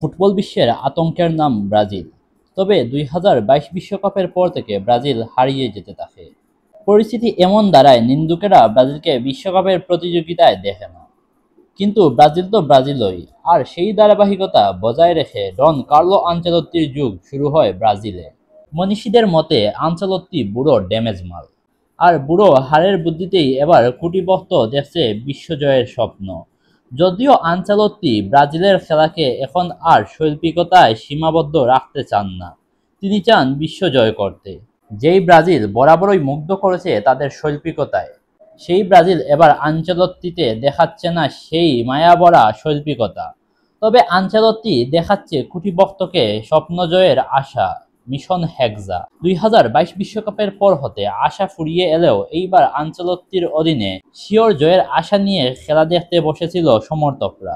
Football বিশ্বের আতঙ্কের নাম ব্রাজিল। তবে ২০২২ বিশ্বকাপের পর থেকে ব্রাজিল হারিয়ে যেতে থাকে। পরিস্থিতি এমন দাঁড়ায় নিন্দুকেরা ব্রাজিলকে বিশ্বকাপের প্রতিযোগিতায় দেখে না। কিন্তু ব্রাজিল তো ব্রাজিলই, আর সেই ধারাবাহিকতা বজায় রেখে ডন কার্লো আনচেলত্তির যুগ শুরু হয় ব্রাজিলে। মনীষীদের মতে আনচেলত্তি বুড়ো ড্যামেজ মাল, আর বুড়ো হারের বুদ্ধিতেই এবার কুটিবক্ত দেখছে বিশ্বজয়ের স্বপ্ন। যদিও আনচেলত্তি ব্রাজিলের খেলাকে এখন আর শৈল্পিকতায় সীমাবদ্ধ রাখতে চান না, তিনি চান বিশ্বজয় করতে। যেই ব্রাজিল বরাবরই মুগ্ধ করেছে তাদের শৈল্পিকতায়, সেই ব্রাজিল এবার আনচেলত্তিতে দেখাচ্ছে না সেই মায়াভরা শৈল্পিকতা। তবে আনচেলত্তি দেখাচ্ছে কুটিবক্তকে স্বপ্নজয়ের আশা। মিশন হেক্সা ২০২২ বিশ্বকাপের পর হতে আশা ফুরিয়ে এলেও এইবার আনচেলত্তির অধীনে শিওর জয়ের আশা নিয়ে খেলা দেখতে বসেছিল সমর্থকরা।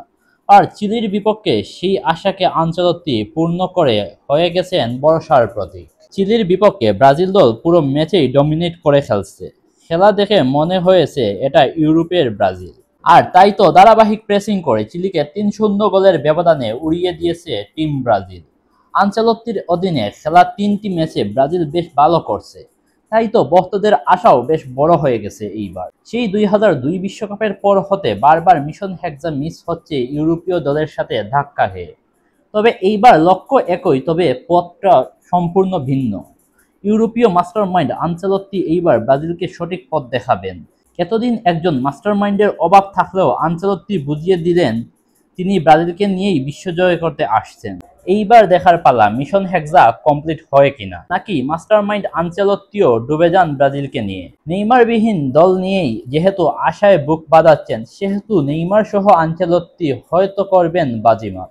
আর চিলির বিপক্ষে সেই আশাকে আনচেলত্তি পূর্ণ করে হয়ে গেছেন ভরসার প্রতীক। চিলির বিপক্ষে ব্রাজিল দল পুরো ম্যাচেই ডমিনেট করে খেলছে। খেলা দেখে মনে হয়েছে এটা ইউরোপের ব্রাজিল। আর তাই তো ধারাবাহিক প্রেসিং করে চিলিকে ৩-০ গোলের ব্যবধানে উড়িয়ে দিয়েছে টিম ব্রাজিল। আনচেলত্তির অধীনে খেলা ৩টি ম্যাচে ব্রাজিল বেশ ভালো করছে, তাই তো ভক্তদের আশাও বেশ বড় হয়ে গেছে এইবার। সেই ২০০২ বিশ্বকাপের পর হতে বারবার মিশন হেক্সা মিস হচ্ছে ইউরোপীয় দলের সাথে ধাক্কা খেয়ে। তবে এইবার লক্ষ্য একই, তবে পথটা সম্পূর্ণ ভিন্ন। ইউরোপীয় মাস্টারমাইন্ড আনচেলত্তি এইবার ব্রাজিলকে সঠিক পথ দেখাবেন। এতদিন একজন মাস্টারমাইন্ডের অভাব থাকলেও আনচেলত্তি বুঝিয়ে দিলেন তিনি ব্রাজিলকে নিয়েই বিশ্বজয় করতে আসছেন। এইবার দেখার পালা মিশন হেক্সা কমপ্লিট হয় কিনা, নাকি মাস্টারমাইন্ড আনচেলত্তিও ডুবে যান ব্রাজিলকে নিয়ে। নেইমারবিহীন দল নিয়েই যেহেতু আশায় বুক বাঁধাচ্ছেন, সেহেতু নেইমার সহ আনচেলত্তি হয়তো করবেন বাজিমাত।